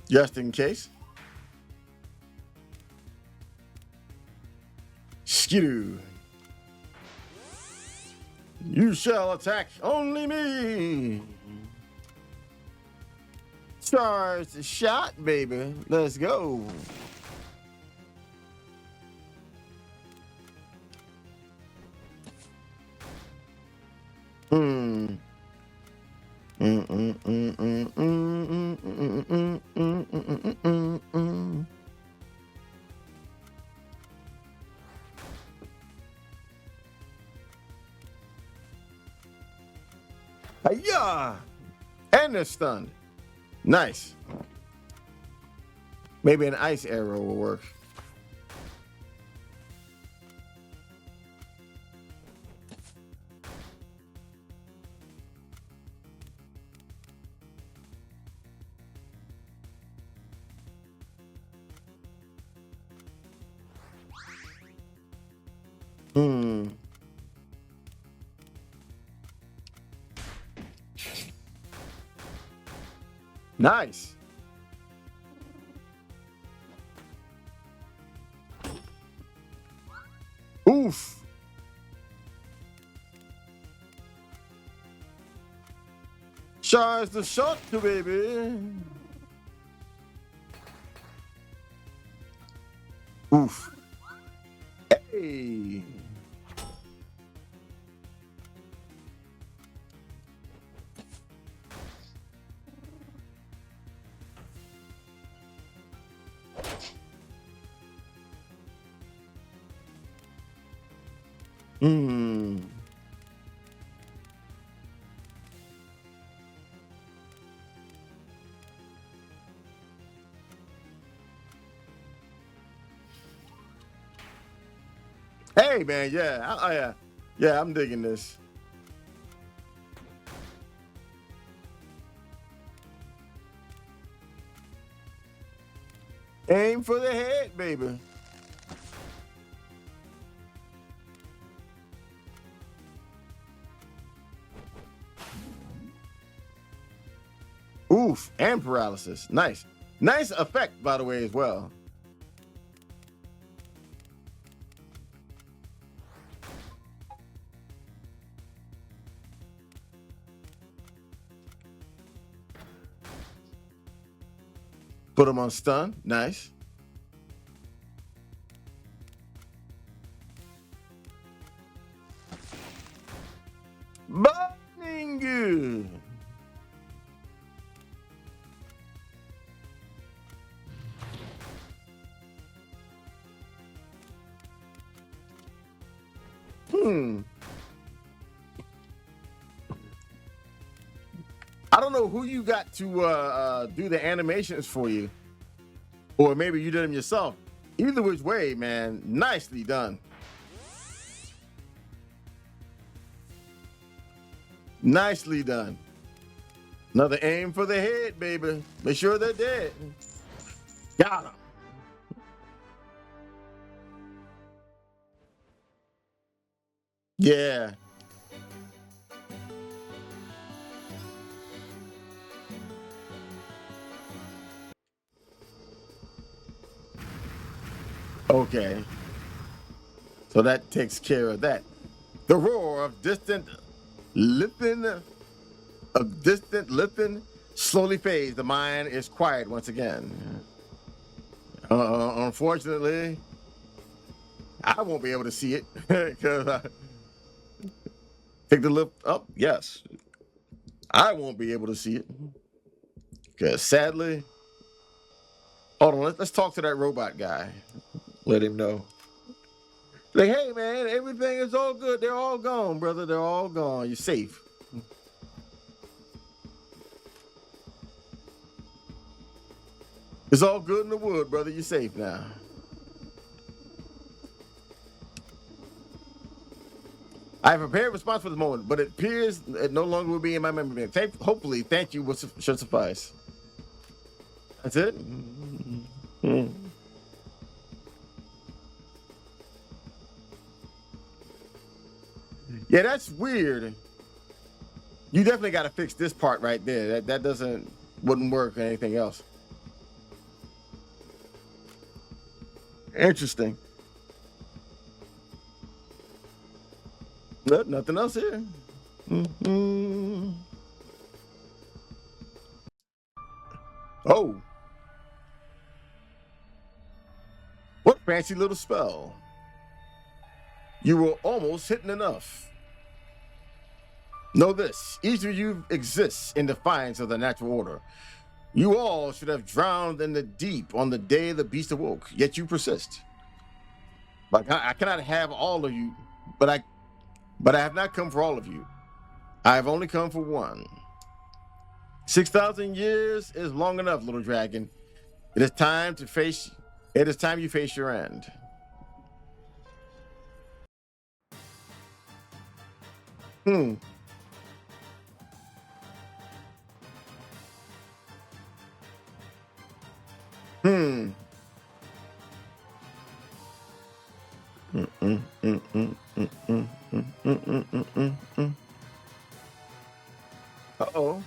Just in case. Skidoo. You shall attack only me. Charge the shot, baby. Let's go. Hiya! And they're stunned. Nice. Maybe an ice arrow will work. Nice. Oof. Charge the shot, baby. Oof. Hey. Hey, man, yeah, yeah, I'm digging this. Aim for the head, baby. Oof, and paralysis. Nice. Nice effect, by the way, as well. Put him on stun. Nice. Burning good. I don't know who you got to do the animations for you, or maybe you did them yourself. Either which way, man, nicely done. Nicely done. Another aim for the head, baby. Make sure they're dead. Got him. Yeah. Okay. So that takes care of that. The roar of distant lippin slowly fades. The mind is quiet once again. Unfortunately, I won't be able to see it because I take the lip up. Yes, I won't be able to see it because sadly, hold on. Let's talk to that robot guy. Let him know. Like, hey man, everything is all good. They're all gone, brother. They're all gone. You're safe. It's all good in the wood, brother. You're safe now. I have prepared a response for this moment, but it appears it no longer will be in my memory bank. Hopefully, thank you should suffice. That's it? Yeah, that's weird. You definitely got to fix this part right there. That wouldn't work or anything else. Interesting. Nothing else here. Oh, what fancy little spell. You were almost hitting enough. Know this, each of you exists in defiance of the natural order. You all should have drowned in the deep on the day the beast awoke, yet you persist. Like I cannot have all of you, but I have not come for all of you. I have only come for one. 6,000 years is long enough, little dragon. It is time you face your end. Hmm. Hmm. Uh-oh.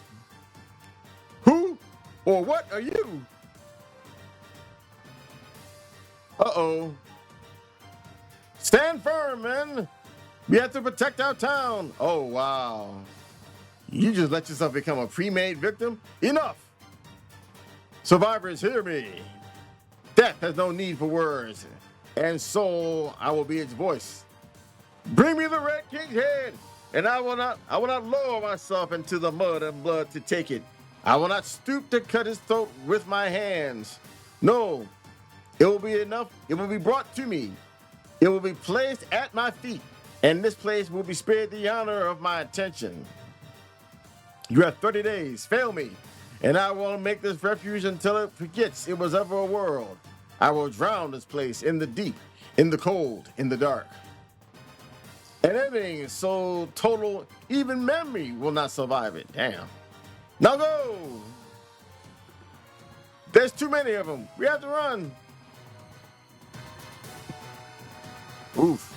Who or what are you? Uh-oh. Stand firm, men. We have to protect our town. Oh, wow. You just let yourself become a pre-made victim? Enough. Survivors, hear me. Death has no need for words, and so I will be its voice. Bring me the Red King's head, and I will not lower myself into the mud and blood to take it. I will not stoop to cut his throat with my hands. No, it will be enough. It will be brought to me. It will be placed at my feet, and this place will be spared the honor of my attention. You have 30 days. Fail me, and I will make this refuge until it forgets it was ever a world. I will drown this place in the deep, in the cold, in the dark. And everything is so total, even memory will not survive it. Damn. Now go. There's too many of them. We have to run. Oof.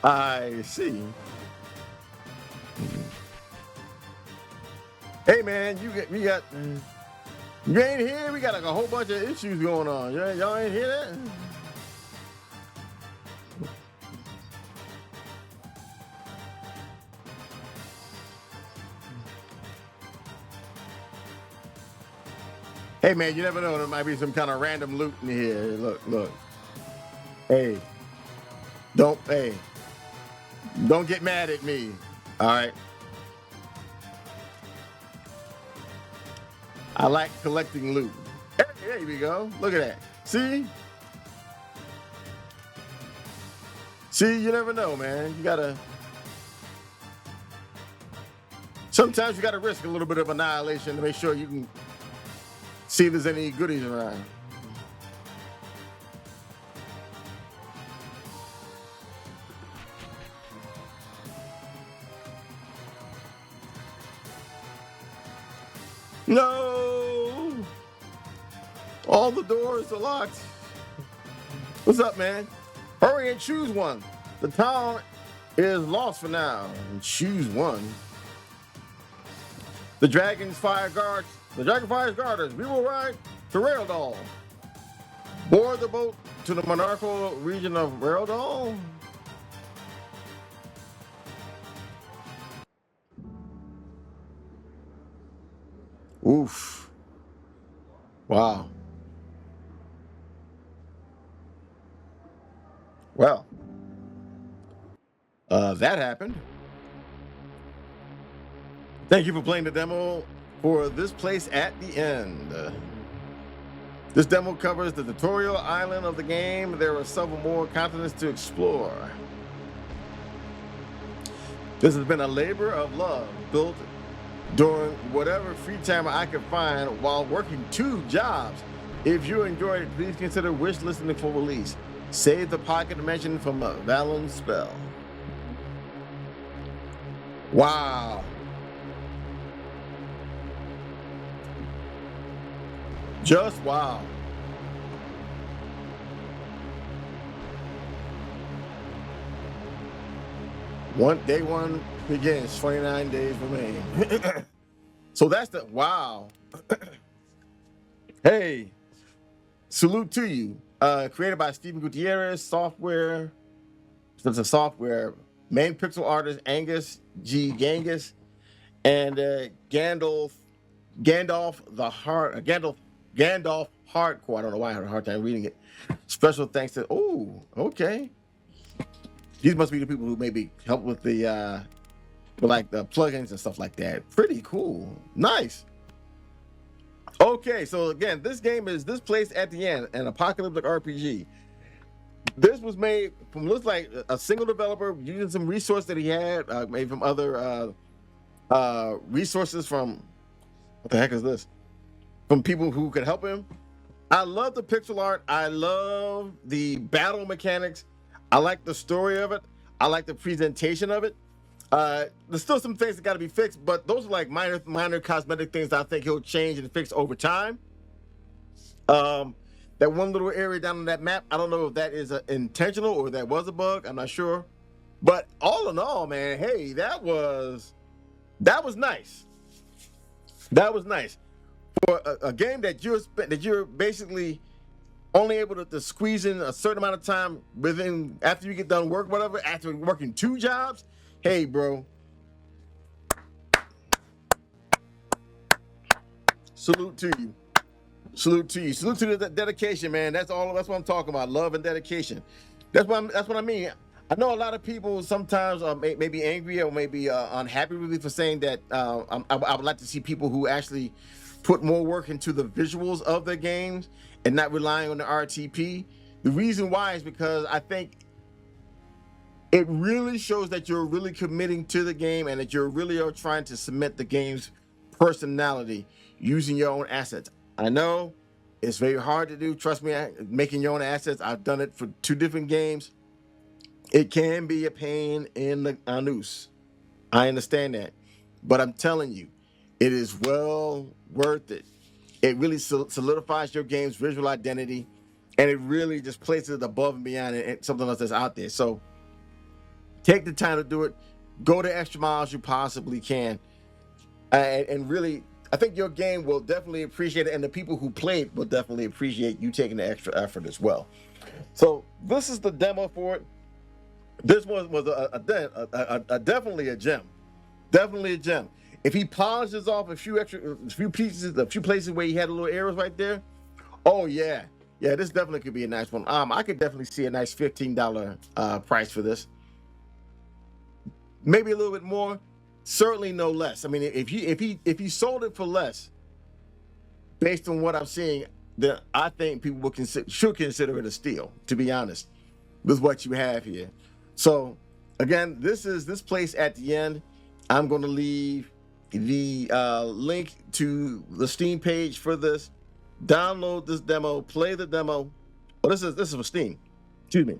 I see. Hey man, you ain't here. We got like a whole bunch of issues going on. Y'all ain't hear that? Hey man, you never know. There might be some kind of random loot in here. Look. Hey, don't get mad at me. All right. I like collecting loot. Hey, there we go. Look at that. See, you never know, man. Sometimes you gotta risk a little bit of annihilation to make sure you can see if there's any goodies around. No! All the doors are locked. What's up, man? Hurry and choose one. The town is lost for now. And choose one. The Dragonfire's guarders. We will ride to Raildal. Board the boat to the monarchical region of Raildal. Oof. Wow. Well, that happened. Thank you for playing the demo for this place at the end. This demo covers the tutorial island of the game. There are several more continents to explore. This has been a labor of love built during whatever free time I could find while working 2 jobs. If you enjoyed it, please consider wish listing for release. Save the pocket dimension from a Valen spell. Wow. Just wow. Day one begins, 29 days remain. So that's the wow. Hey, salute to you. Created by Steven Gutierrez, software. That's a software. Main pixel artist Angus G. Gangus and Gandalf Hardcore. I don't know why I had a hard time reading it. Special thanks to okay. These must be the people who maybe help with the like the plugins and stuff like that. Pretty cool. Nice. Okay, so again, this game is This Place at the End, an apocalyptic RPG. This was made from, looks like, a single developer using some resource that he had, made from other resources from, what the heck is this? From people who could help him. I love the pixel art. I love the battle mechanics. I like the story of it. I like the presentation of it. There's still some things that got to be fixed, but those are like minor cosmetic things that I think he'll change and fix over time. That one little area down on that map, I don't know if that is intentional or that was a bug. I'm not sure. But all in all, man, hey, that was nice. That was nice for a game that you're basically only able to squeeze in a certain amount of time within after you get done work, whatever. After working 2 jobs, hey, bro. Salute to you. Salute to you. Salute to the dedication, man. That's what I'm talking about. Love and dedication. That's what I mean. I know a lot of people sometimes may be angry or maybe unhappy with me for saying that I would like to see people who actually put more work into the visuals of their games and not relying on the RTP. The reason why is because I think it really shows that you're really committing to the game and that you really are trying to cement the game's personality using your own assets. I know it's very hard to do. Trust me, making your own assets. I've done it for 2 different games. It can be a pain in the anus. I understand that. But I'm telling you, it is well worth it. It really solidifies your game's visual identity, and it really just places it above and beyond something else that's out there. So take the time to do it. Go the extra miles you possibly can. And really, I think your game will definitely appreciate it, and the people who play it will definitely appreciate you taking the extra effort as well. So this is the demo for it. This was definitely a gem. Definitely a gem. If he polishes off a few places where he had a little arrows right there, oh yeah, this definitely could be a nice one. I could definitely see a nice $15 price for this. Maybe a little bit more, certainly no less. I mean, if he sold it for less, based on what I'm seeing, then I think people should consider it a steal. To be honest, with what you have here. So again, this place at the end. I'm going to leave the link to the Steam page for this. Download this demo, play the demo. Oh, this is for Steam. Excuse me.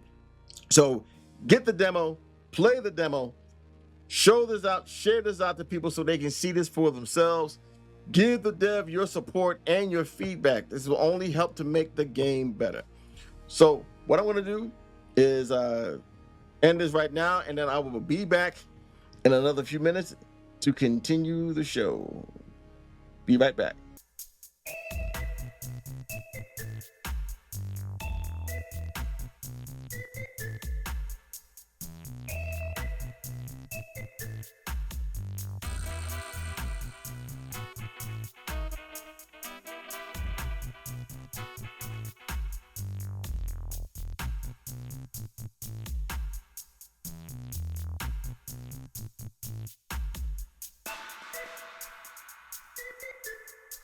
So get the demo, play the demo, show this out, share this out to people so they can see this for themselves. Give the dev your support and your feedback. This will only help to make the game better. So what I'm going to do is end this right now, and then I will be back in another few minutes to continue the show. Be right back.